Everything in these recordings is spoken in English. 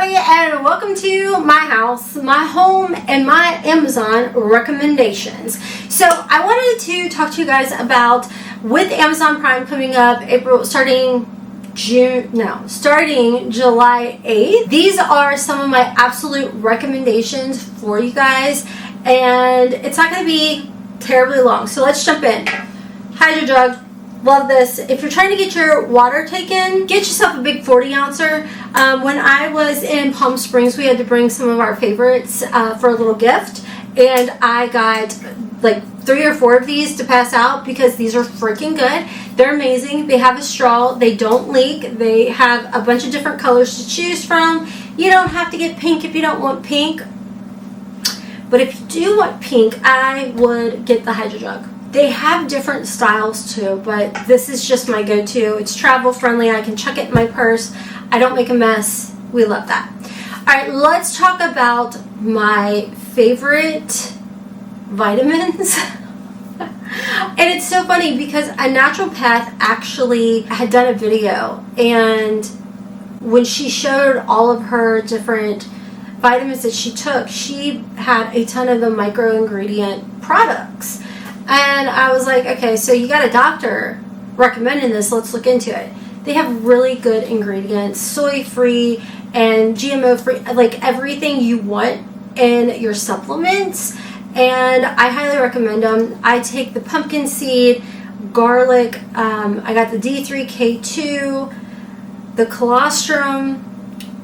everybody, and welcome to my house, my home, and my Amazon recommendations. So I wanted to talk to you guys about, with Amazon Prime coming up starting July 8th. These are some of my absolute recommendations for you guys, and it's not going to be terribly long. So let's jump in. Hydro Jug. Love this. If you're trying to get your water taken, get yourself a big 40-ouncer. When I was in Palm Springs, we had to bring some of our favorites for a little gift, and I got like 3 or 4 of these to pass out because these are freaking good. They're amazing. They have a straw. They don't leak. They have a bunch of different colors to choose from. You don't have to get pink if you don't want pink, but if you do want pink, I would get the Hydro Jug. They have different styles too, but this is just my go-to. It's travel friendly. I can chuck it in my purse. I don't make a mess. We love that. All right, let's talk about my favorite vitamins. And it's so funny because a naturopath actually had done a video, and when she showed all of her different vitamins that she took, she had a ton of the micro ingredient products. And I was like, okay, so you got a doctor recommending this, let's look into it. They have really good ingredients, soy-free and GMO-free, like everything you want in your supplements. And I highly recommend them. I take the pumpkin seed, garlic, I got the D3K2, the colostrum.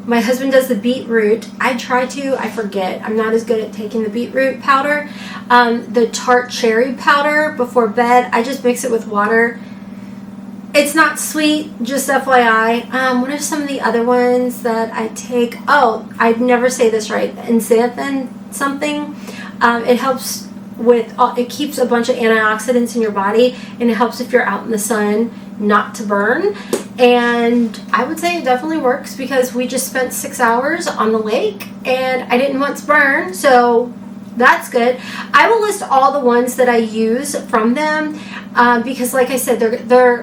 My husband does the beetroot. I try to, I forget. I'm not as good at taking the beetroot powder. The tart cherry powder before bed, I just mix it with water. It's not sweet, just FYI. What are some of the other ones that I take? Oh, I'd never say this right. Xanthan something. It helps with, it keeps a bunch of antioxidants in your body, and it helps if you're out in the sun not to burn. And I would say it definitely works because we just spent 6 hours on the lake and I didn't once burn, so that's good. I will list all the ones that I use from them because, like I said, they're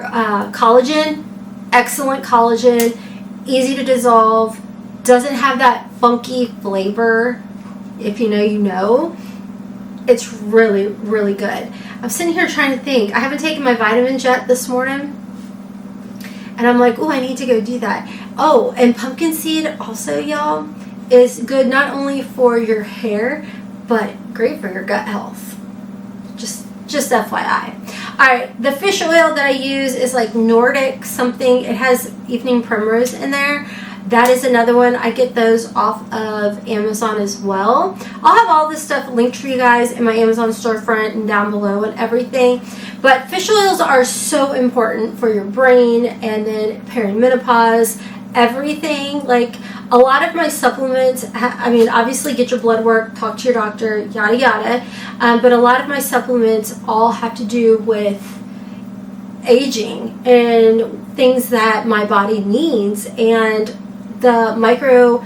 collagen, excellent collagen, easy to dissolve, doesn't have that funky flavor. If you know, you know. It's really, really good. I'm sitting here trying to think. I haven't taken my vitamins yet this morning. And I'm like, oh, I need to go do that. Oh, and pumpkin seed also, y'all, is good not only for your hair, but great for your gut health. Just FYI. All right, the fish oil that I use is like Nordic something. It has evening primrose in there. That is another one. I get those off of Amazon as well. I'll have all this stuff linked for you guys in my Amazon storefront and down below and everything. But fish oils are so important for your brain, and then perimenopause, everything. Like a lot of my supplements, I mean, obviously get your blood work, talk to your doctor, yada yada. But a lot of my supplements all have to do with aging and things that my body needs, and the micro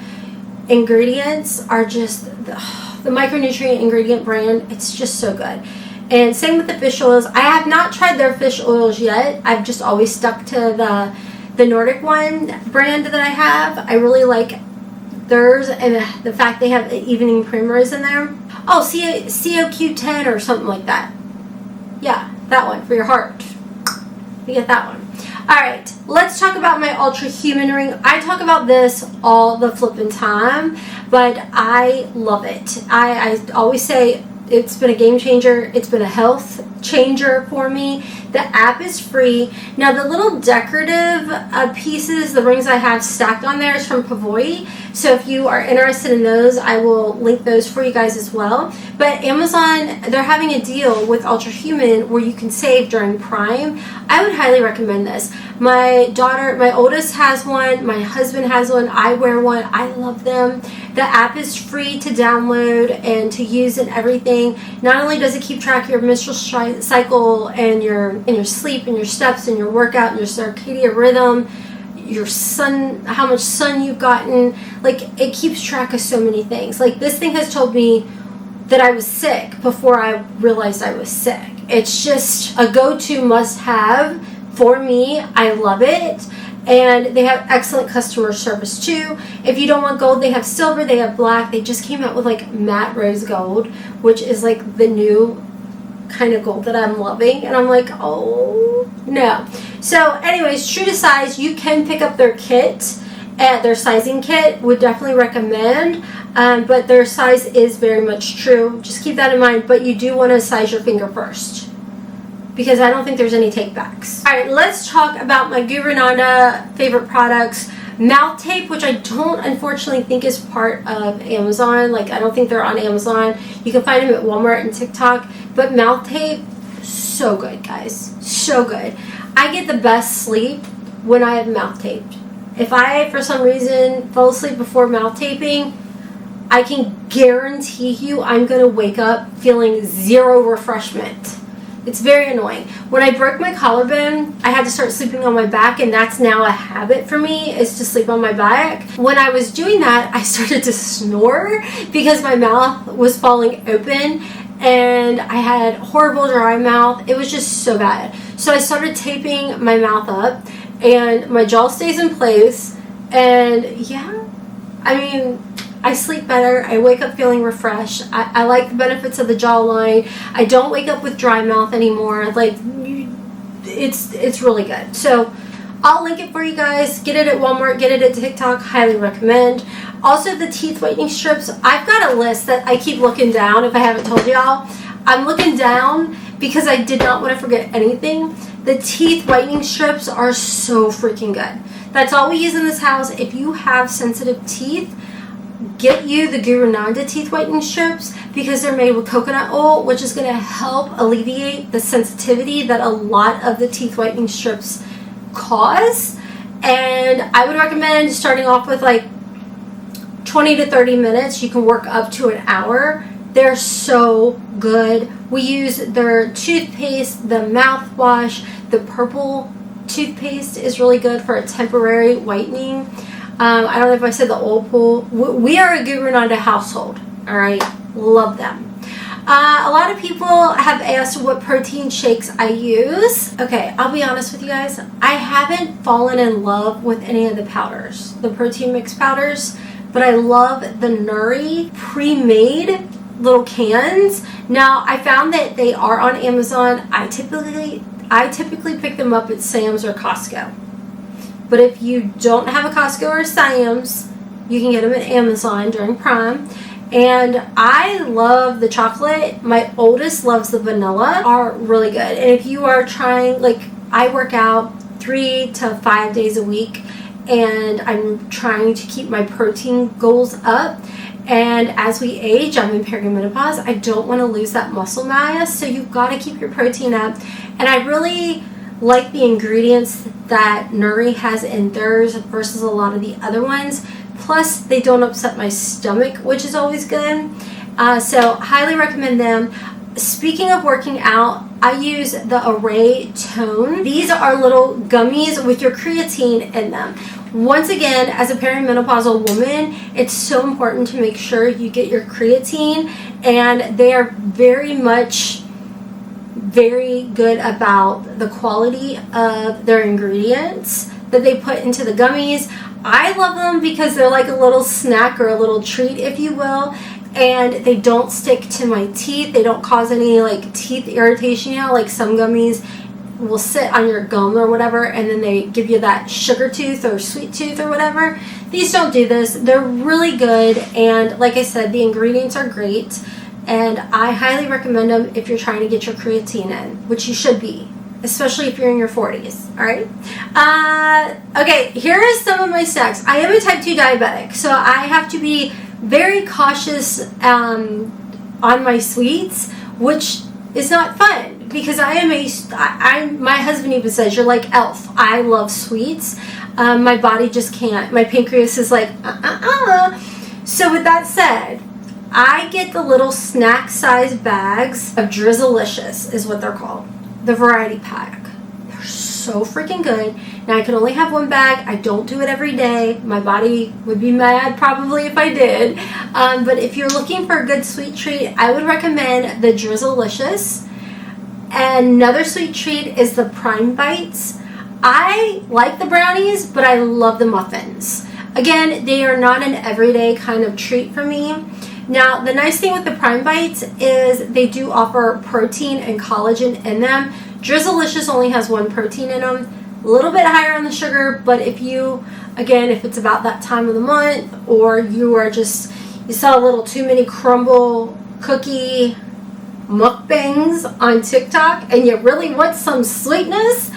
ingredients are just the micronutrient ingredient brand. It's just so good. And same with the fish oils. I have not tried their fish oils yet. I've just always stuck to the Nordic one brand that I have. I really like theirs, and the fact they have evening primrose in there. Oh, COQ10 or something like that. Yeah, that one for your heart. You get that one. Alright, let's talk about my Ultra Human Ring. I talk about this all the flippin' time, but I love it. I always say it's been a game changer. It's been a health changer for me. The app is free. Now, the little decorative pieces, the rings I have stacked on there, is from Pavoy. So if you are interested in those, I will link those for you guys as well. But Amazon, they're having a deal with Ultra Human where you can save during Prime. I would highly recommend this. My daughter, my oldest, has one. My husband has one. I wear one. I love them. The app is free to download and to use and everything. Not only does it keep track of your menstrual cycle and your sleep and your steps and your workout and your circadian rhythm, your sun, how much sun you've gotten, like it keeps track of so many things. Like this thing has told me that I was sick before I realized I was sick. It's just a go-to must-have for me. I love it. And they have excellent customer service too. If you don't want gold, they have silver, they have black. They just came out with like matte rose gold, which is like the new kind of gold that I'm loving. And I'm like, oh no. So anyways, true to size, you can pick up their kit. Their sizing kit, would definitely recommend, but their size is very much true. Just keep that in mind, but you do want to size your finger first, because I don't think there's any take backs. Alright, let's talk about my Guru Nanda favorite products. Mouth tape, which I don't unfortunately think is part of Amazon. Like, I don't think they're on Amazon. You can find them at Walmart and TikTok. But mouth tape, so good, guys. So good. I get the best sleep when I have mouth taped. If I, for some reason, fall asleep before mouth taping, I can guarantee you I'm going to wake up feeling zero refreshment. It's very annoying. When I broke my collarbone, I had to start sleeping on my back, and that's now a habit for me, is to sleep on my back. When I was doing that, I started to snore because my mouth was falling open, and I had horrible dry mouth. It was just so bad. So I started taping my mouth up, and my jaw stays in place, and yeah, I mean, I sleep better. I wake up feeling refreshed. I like the benefits of the jawline. I don't wake up with dry mouth anymore. Like, it's really good. So I'll link it for you guys. Get it at Walmart, get it at TikTok. Highly recommend. Also, the teeth whitening strips. I've got a list that I keep looking down. If I haven't told y'all, I'm looking down because I did not want to forget anything. The teeth whitening strips are so freaking good. That's all we use in this house. If you have sensitive teeth, get you the Guru Nanda teeth whitening strips, because they're made with coconut oil, which is going to help alleviate the sensitivity that a lot of the teeth whitening strips cause. And I would recommend starting off with like 20 to 30 minutes. You can work up to an hour. They're so good. We use their toothpaste, the mouthwash, the purple toothpaste is really good for a temporary whitening. I don't know if I said the oil pool. We are a Guru Nanda household. Alright, love them. A lot of people have asked what protein shakes I use. Okay, I'll be honest with you guys. I haven't fallen in love with any of the powders, the protein mix powders, but I love the Nuri pre-made little cans. Now, I found that they are on Amazon. I typically pick them up at Sam's or Costco. But if you don't have a Costco or a Sam's, you can get them at Amazon during Prime. And I love the chocolate. My oldest loves the vanilla. Are really good. And if you are trying, like, I work out 3 to 5 days a week, and I'm trying to keep my protein goals up. And as we age, I'm in perimenopause, I don't want to lose that muscle mass, so you've got to keep your protein up. And I really like the ingredients that Nuri has in theirs versus a lot of the other ones. Plus, they don't upset my stomach, which is always good. So, highly recommend them. Speaking of working out, I use the Array Tone. These are little gummies with your creatine in them. Once again, as a perimenopausal woman, it's so important to make sure you get your creatine, and they are very good about the quality of their ingredients that they put into the gummies. I love them because they're like a little snack or a little treat, if you will, and they don't stick to my teeth. They don't cause any like teeth irritation, you know, like some gummies will sit on your gum or whatever, and then they give you that sugar tooth or sweet tooth or whatever. These don't do this. They're really good, and like I said, the ingredients are great, and I highly recommend them if you're trying to get your creatine in, which you should be, especially if you're in your 40s. All right. Okay, here is some of my snacks. I am a type 2 diabetic, so I have to be very cautious on my sweets, which is not fun. Because my husband even says, you're like Elf. I love sweets. My body just can't. My pancreas is like, So with that said, I get the little snack size bags of Drizzlicious is what they're called. The variety pack. They're so freaking good. Now I can only have one bag. I don't do it every day. My body would be mad probably if I did. But if you're looking for a good sweet treat, I would recommend the Drizzlicious. And another sweet treat is the Prime Bites. I like the brownies, but I love the muffins. Again, they are not an everyday kind of treat for me. Now, the nice thing with the Prime Bites is they do offer protein and collagen in them. Drizzlicious only has 1 protein in them. A little bit higher on the sugar, but if you, again, if it's about that time of the month, or you are just, you saw a little too many crumble cookie mukbangs on TikTok and you really want some sweetness,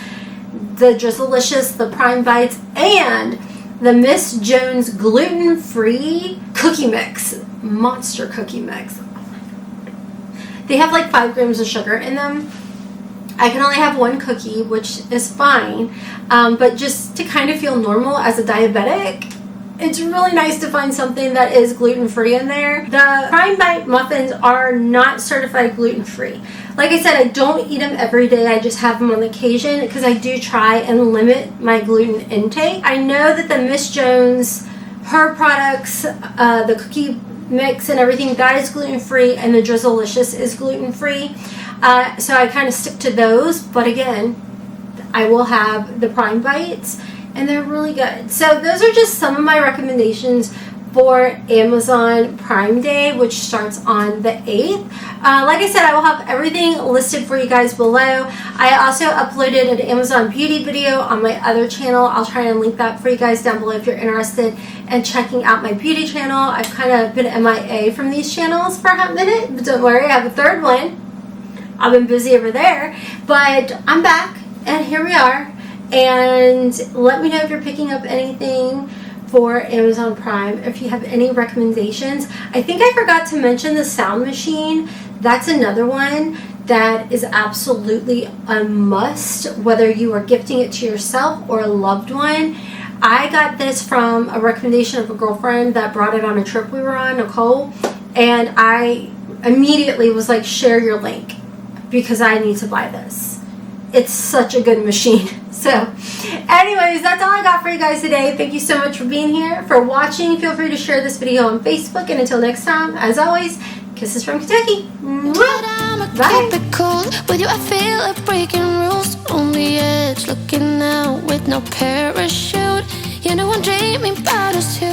the Drizzlicious, the Prime Bites, and the Miss Jones gluten-free cookie mix, monster cookie mix. They have like 5 grams of sugar in them. I can only have 1 cookie, which is fine, but just to kind of feel normal as a diabetic, it's really nice to find something that is gluten-free in there. The Prime Bite muffins are not certified gluten-free. Like I said, I don't eat them every day. I just have them on occasion because I do try and limit my gluten intake. I know that the Miss Jones, her products, the cookie mix and everything, that is gluten-free, and the Drizzlicious is gluten-free. So I kind of stick to those. But again, I will have the Prime Bites, and they're really good. So those are just some of my recommendations for Amazon Prime Day, which starts on the 8th. Like I said, I will have everything listed for you guys below. I also uploaded an Amazon beauty video on my other channel. I'll try and link that for you guys down below if you're interested in checking out my beauty channel. I've kind of been MIA from these channels for a hot minute, but don't worry, I have a 3rd one. I've been busy over there, but I'm back, and here we are. And let me know if you're picking up anything for Amazon Prime, if you have any recommendations. I think I forgot to mention the sound machine. That's another one that is absolutely a must, whether you are gifting it to yourself or a loved one. I got this from a recommendation of a girlfriend that brought it on a trip we were on, Nicole, and I immediately was like, share your link because I need to buy this. It's such a good machine. So anyways, that's all I got for you guys today. Thank you so much for being here, for watching. Feel free to share this video on Facebook, and until next time, as always, kisses from Kentucky. Bye. With you, I feel like breaking rules on the edge, looking out with no parachute. You know I'm dreaming about us too.